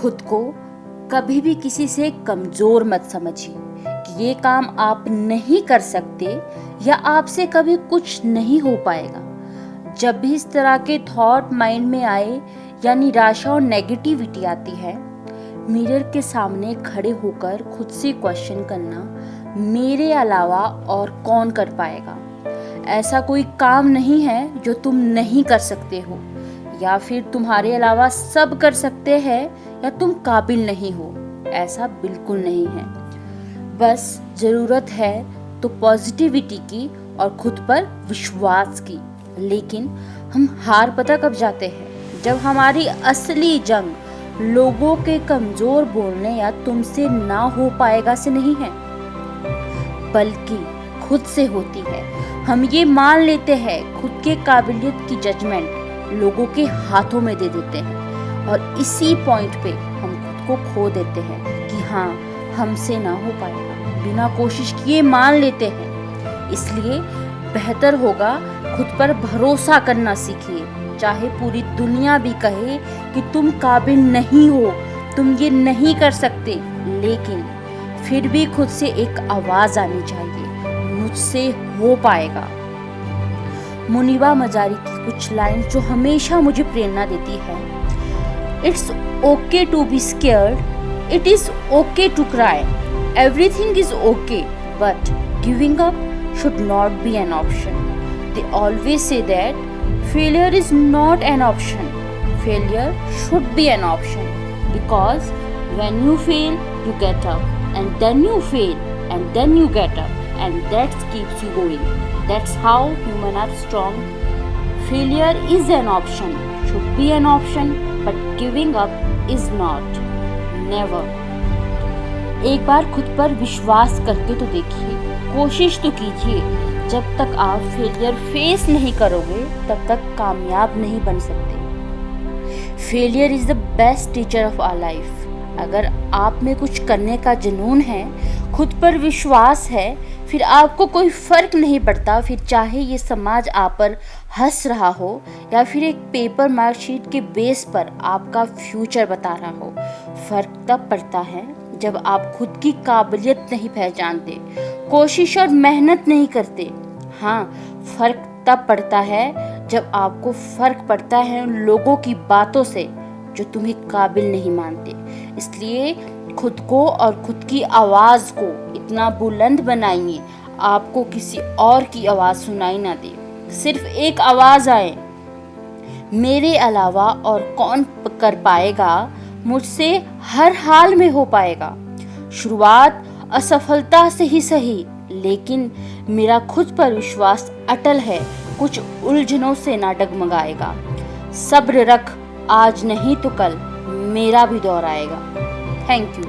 खुद को कभी भी किसी से कमजोर मत समझिए कि ये काम आप नहीं कर सकते या आपसे कभी कुछ नहीं हो पाएगा। जब भी इस तरह के थॉट माइंड में आए या निराशा और नेगेटिविटी आती है, मिरर के सामने खड़े होकर खुद से क्वेश्चन करना, मेरे अलावा और कौन कर पाएगा। ऐसा कोई काम नहीं है जो तुम नहीं कर सकते हो, या फिर तुम्हारे अलावा सब कर सकते हैं या तुम काबिल नहीं हो। ऐसा बिल्कुल नहीं है। बस जरूरत है तो पॉजिटिविटी की और खुद पर विश्वास की। लेकिन हम हार पता कब जाते हैं? जब हमारी असली जंग लोगों के कमजोर बोलने या तुमसे ना हो पाएगा से नहीं है, बल्कि खुद से होती है। हम ये मान लेते हैं, खुद के काबिलियत की जजमेंट लोगों के हाथों में दे देते हैं और इसी पॉइंट पे हम खुद को खो देते हैं कि हाँ, हमसे ना हो पाएगा। बिना कोशिश किए मान लेते हैं। इसलिए बेहतर होगा खुद पर भरोसा करना सीखिए। चाहे पूरी दुनिया भी कहे कि तुम काबिल नहीं हो, तुम ये नहीं कर सकते, लेकिन फिर भी खुद से एक आवाज आनी चाहिए, मुझसे हो पाएगा। मुनीबा मजारी की कुछ लाइन जो हमेशा मुझे प्रेरणा देती है, it's okay to be scared, it is okay to cry, everything is okay, but giving up should not be an option. They always say that failure is not an option. Failure should be an option, because when you fail, you get up, and then you fail, and then you get up, and that keeps you going. That's how humans are strong. Failure is an option, should be an option, but giving up is not. Never. एक बार खुद पर विश्वास करके तो देखिए, कोशिश तो कीजिए। जब तक आप फेलियर फेस नहीं करोगे तब तक कामयाब नहीं बन सकते। Failure is the best teacher of our life. अगर आप में कुछ करने का जुनून है, खुद पर विश्वास है, फिर आपको कोई फर्क नहीं पड़ता। फिर चाहे ये समाज आप पर हंस रहा हो या फिर एक पेपर मार्कशीट के बेस पर आपका फ्यूचर बता रहा हो। फर्क तब पड़ता है जब आप खुद की काबिलियत नहीं पहचानते, कोशिश और मेहनत नहीं करते। हाँ, फर्क तब पड़ता है जब आपको फर्क पड़ता है उन लोगों की बातों से जो तुम्हें काबिल नहीं मानते। इसलिए खुद को और खुद की आवाज़ को इतना बुलंद बनाइए, आपको किसी और की आवाज़ सुनाई ना दे। सिर्फ एक आवाज़ आए, मेरे अलावा और कौन कर पाएगा, मुझसे हर हाल में हो पाएगा। शुरुआत असफलता से ही सही, लेकिन मेरा खुद पर विश्वास अटल है, कुछ उलझनों से ना डगमगाएगा। सब्र रख, आज नहीं तो कल मेरा भी दौर आएगा। Thank you.